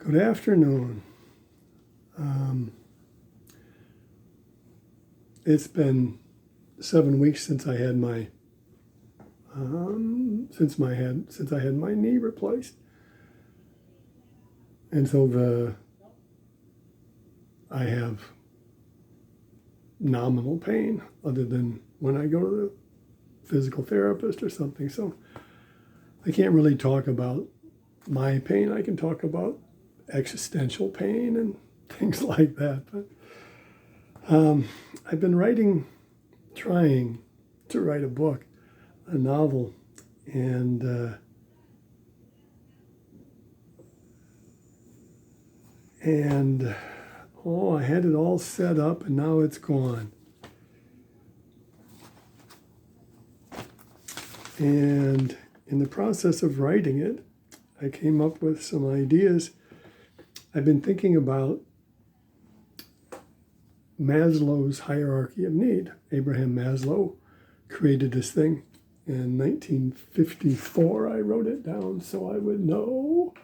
Good afternoon. It's been 7 weeks since I had my since I had my knee replaced, and so I have nominal pain other than when I go to the physical therapist or something. So I can't really talk about my pain. I can talk about existential pain and things like that. But I've been trying to write a book, a novel, and I had it all set up and now it's gone. And in the process of writing it, I came up with some ideas. I've been thinking about Maslow's hierarchy of need. Abraham Maslow created this thing in 1954. I wrote it down so I would know.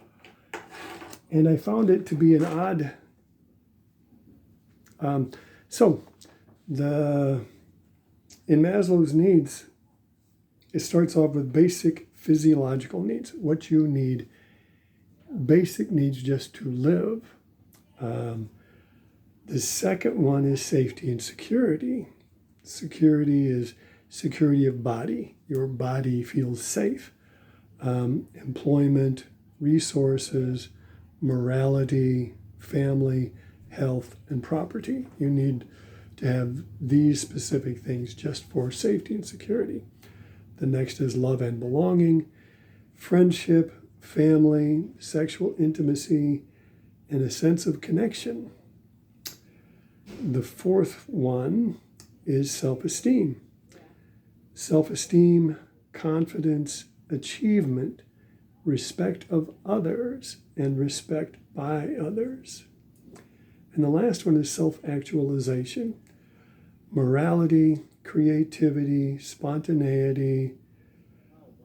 And I found it to be an odd. In Maslow's needs, it starts off with basic physiological needs, what you need, basic needs just to live. The second one is safety and security. Security is security of body. Your body feels safe. Employment, resources, morality, family, health, and property. You need to have these specific things just for safety and security. The next is love and belonging, friendship, family, sexual intimacy, and a sense of connection. The fourth one is self-esteem. Self-esteem, confidence, achievement, respect of others, and respect by others. And the last one is self-actualization. Morality, creativity, spontaneity,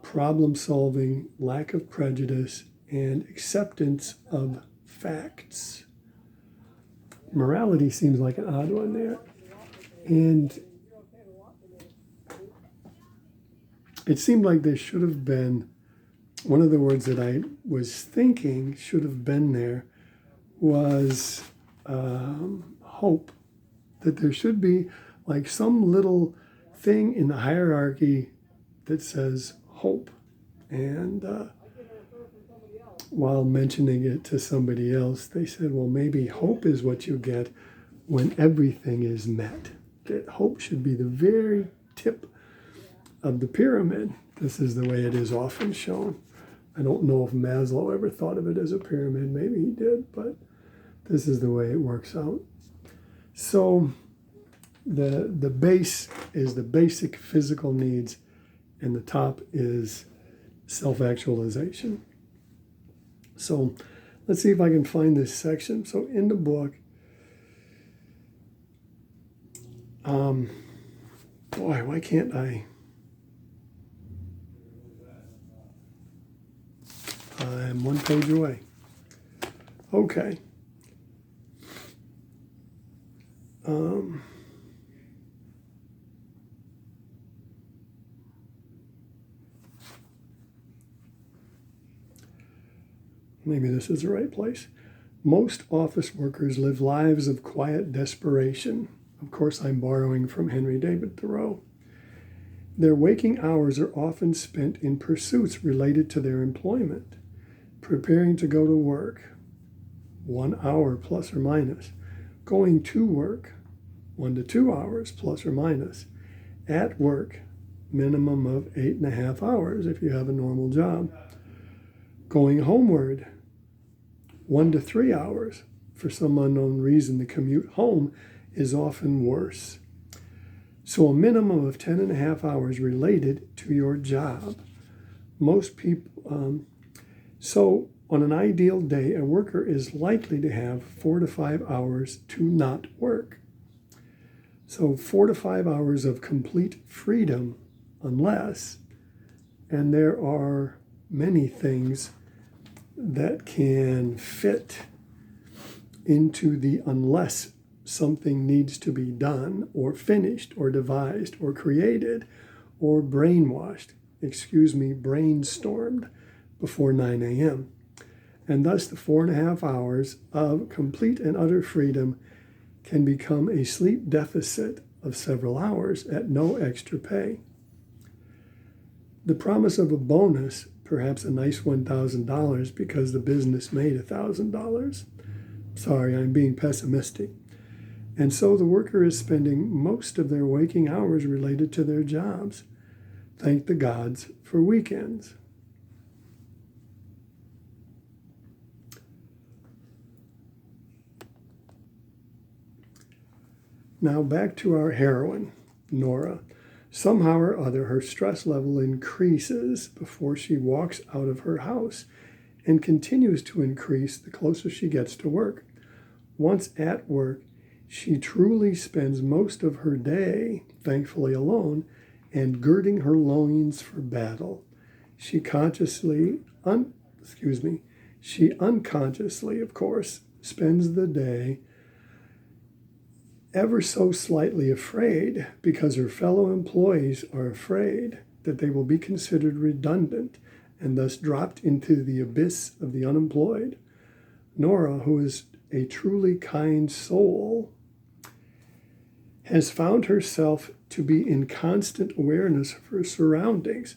problem solving, lack of prejudice, and acceptance of facts. Morality seems like an odd one there. And it seemed like there should have been, one of the words that I was thinking should have been there was hope. That there should be like some little thing in the hierarchy that says hope. And while mentioning it to somebody else, they said, well, maybe hope is what you get when everything is met. That hope should be the very tip of the pyramid. This is the way it is often shown. I don't know if Maslow ever thought of it as a pyramid. Maybe he did, but this is the way it works out. So the base is the basic physical needs, and the top is self-actualization. So let's see if I can find this section. So in the book, why can't I? I'm one page away. Okay. Maybe this is the right place. Most office workers live lives of quiet desperation. Of course, I'm borrowing from Henry David Thoreau. Their waking hours are often spent in pursuits related to their employment, preparing to go to work, 1 hour plus or minus, going to work, 1 to 2 hours plus or minus, at work, minimum of 8.5 hours if you have a normal job, going homeward, 1 to 3 hours. For some unknown reason, the commute home is often worse. So a minimum of 10.5 hours related to your job. Most people, so on an ideal day, a worker is likely to have 4 to 5 hours to not work. So 4 to 5 hours of complete freedom, unless, and there are many things that can fit into the unless something needs to be done or finished or devised or created or brainstormed before 9 a.m. And thus the 4.5 hours of complete and utter freedom can become a sleep deficit of several hours at no extra pay. The promise of a bonus, perhaps a nice $1,000 because the business made $1,000. Sorry, I'm being pessimistic. And so the worker is spending most of their waking hours related to their jobs. Thank the gods for weekends. Now back to our heroine, Nora. Somehow or other, her stress level increases before she walks out of her house and continues to increase the closer she gets to work. Once at work, she truly spends most of her day, thankfully alone, and girding her loins for battle. She unconsciously, of course, spends the day ever so slightly afraid because her fellow employees are afraid that they will be considered redundant and thus dropped into the abyss of the unemployed. Nora, who is a truly kind soul, has found herself to be in constant awareness of her surroundings,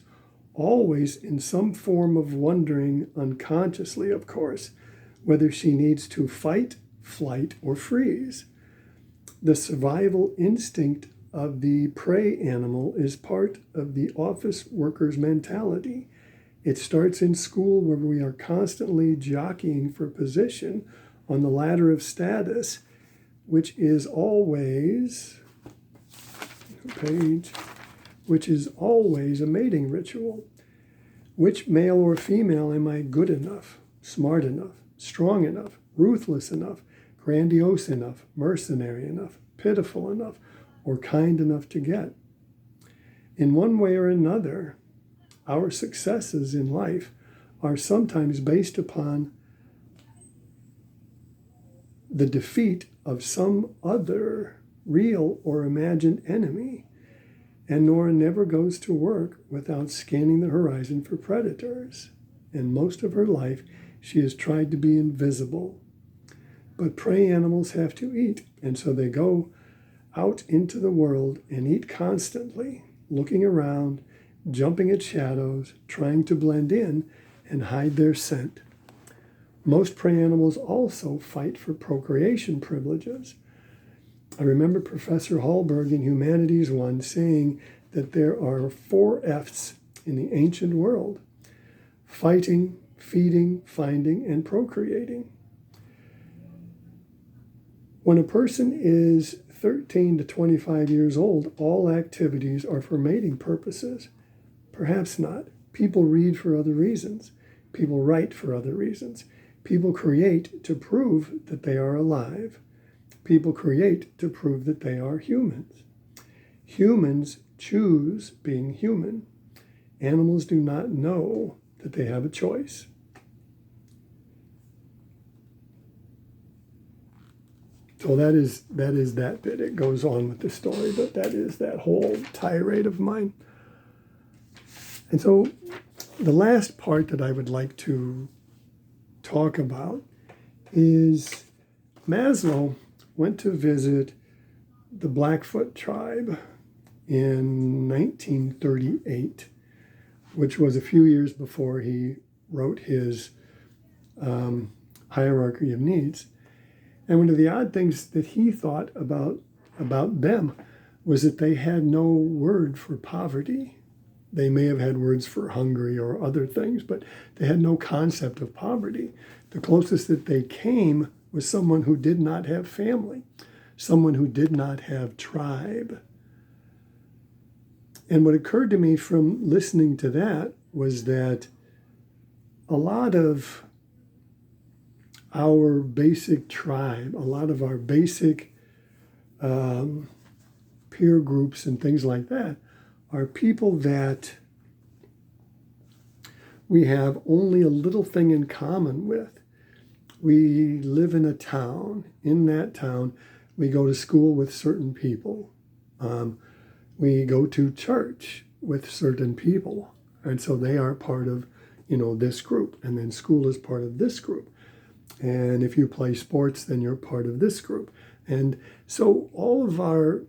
always in some form of wondering, unconsciously of course, whether she needs to fight, flight, or freeze. The survival instinct of the prey animal is part of the office worker's mentality. It starts in school where we are constantly jockeying for position on the ladder of status, which is always a mating ritual. Which male or female am I good enough, smart enough, strong enough, ruthless enough, grandiose enough, mercenary enough, pitiful enough, or kind enough to get? In one way or another, our successes in life are sometimes based upon the defeat of some other real or imagined enemy. And Nora never goes to work without scanning the horizon for predators. And most of her life, she has tried to be invisible. But prey animals have to eat, and so they go out into the world and eat constantly, looking around, jumping at shadows, trying to blend in and hide their scent. Most prey animals also fight for procreation privileges. I remember Professor Hallberg in Humanities 1 saying that there are 4 F's in the ancient world: fighting, feeding, finding, and procreating. When a person is 13 to 25 years old, all activities are for mating purposes. Perhaps not. People read for other reasons. People write for other reasons. People create to prove that they are alive. People create to prove that they are humans. Humans choose being human. Animals do not know that they have a choice. So that is that bit. It goes on with the story, but that is that whole tirade of mine. And so the last part that I would like to talk about is Maslow went to visit the Blackfoot tribe in 1938, which was a few years before he wrote his hierarchy of needs. And one of the odd things that he thought about them was that they had no word for poverty. They may have had words for hungry or other things, but they had no concept of poverty. The closest that they came was someone who did not have family, someone who did not have tribe. And what occurred to me from listening to that was that a lot of our basic tribe, a lot of our basic peer groups and things like that are people that we have only a little thing in common with. We live in a town. In that town, we go to school with certain people. We go to church with certain people. And so they are part of, this group. And then school is part of this group. And if you play sports, then you're part of this group. And so all of our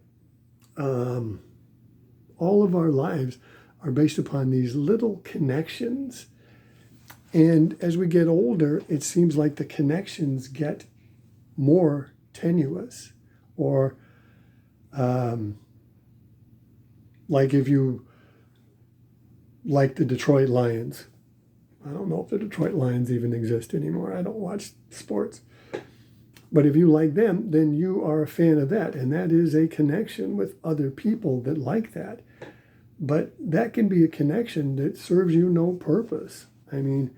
lives are based upon these little connections. And as we get older, it seems like the connections get more tenuous. Or like if you like the Detroit Lions. I don't know if the Detroit Lions even exist anymore. I don't watch sports. But if you like them, then you are a fan of that. And that is a connection with other people that like that. But that can be a connection that serves you no purpose. I mean,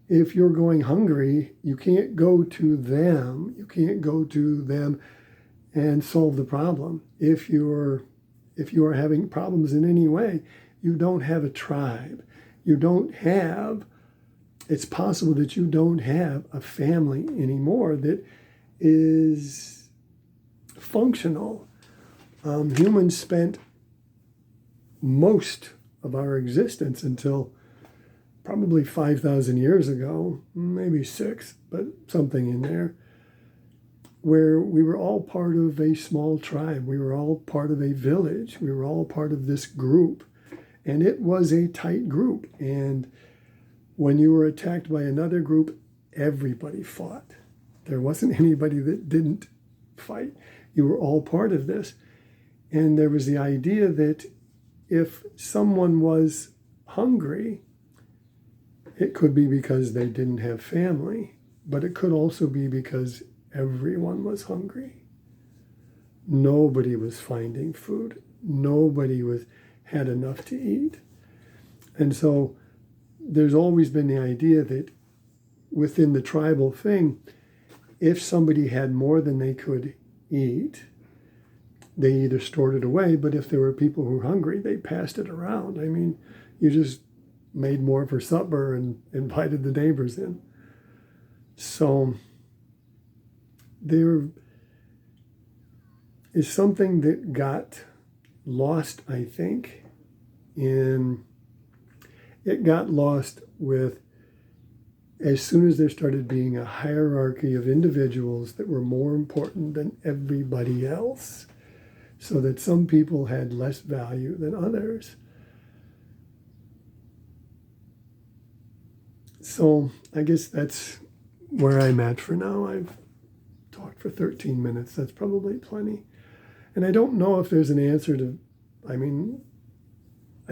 if you're going hungry, you can't go to them. You can't go to them and solve the problem. If you are having problems in any way, you don't have a tribe. It's possible that you don't have a family anymore that is functional. Humans spent most of our existence until probably 5,000 years ago, maybe 6, but something in there, where we were all part of a small tribe. We were all part of a village. We were all part of this group. And it was a tight group. And when you were attacked by another group, everybody fought. There wasn't anybody that didn't fight. You were all part of this. And there was the idea that if someone was hungry, it could be because they didn't have family, but it could also be because everyone was hungry. Nobody was finding food. Nobody had enough to eat. And so there's always been the idea that within the tribal thing, if somebody had more than they could eat, they either stored it away, but if there were people who were hungry, they passed it around. I mean, you just made more for supper and invited the neighbors in. So there is something that got lost, I think, it got lost with, as soon as there started being a hierarchy of individuals that were more important than everybody else, so that some people had less value than others. So I guess that's where I'm at for now. I've talked for 13 minutes. That's probably plenty. And I don't know if there's an answer to, I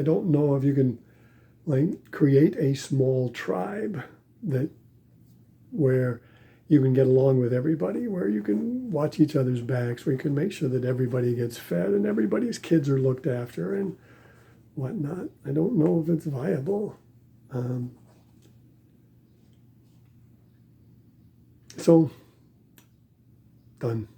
don't know if you can create a small tribe where you can get along with everybody, where you can watch each other's backs, where you can make sure that everybody gets fed and everybody's kids are looked after and whatnot. I don't know if it's viable. So, done.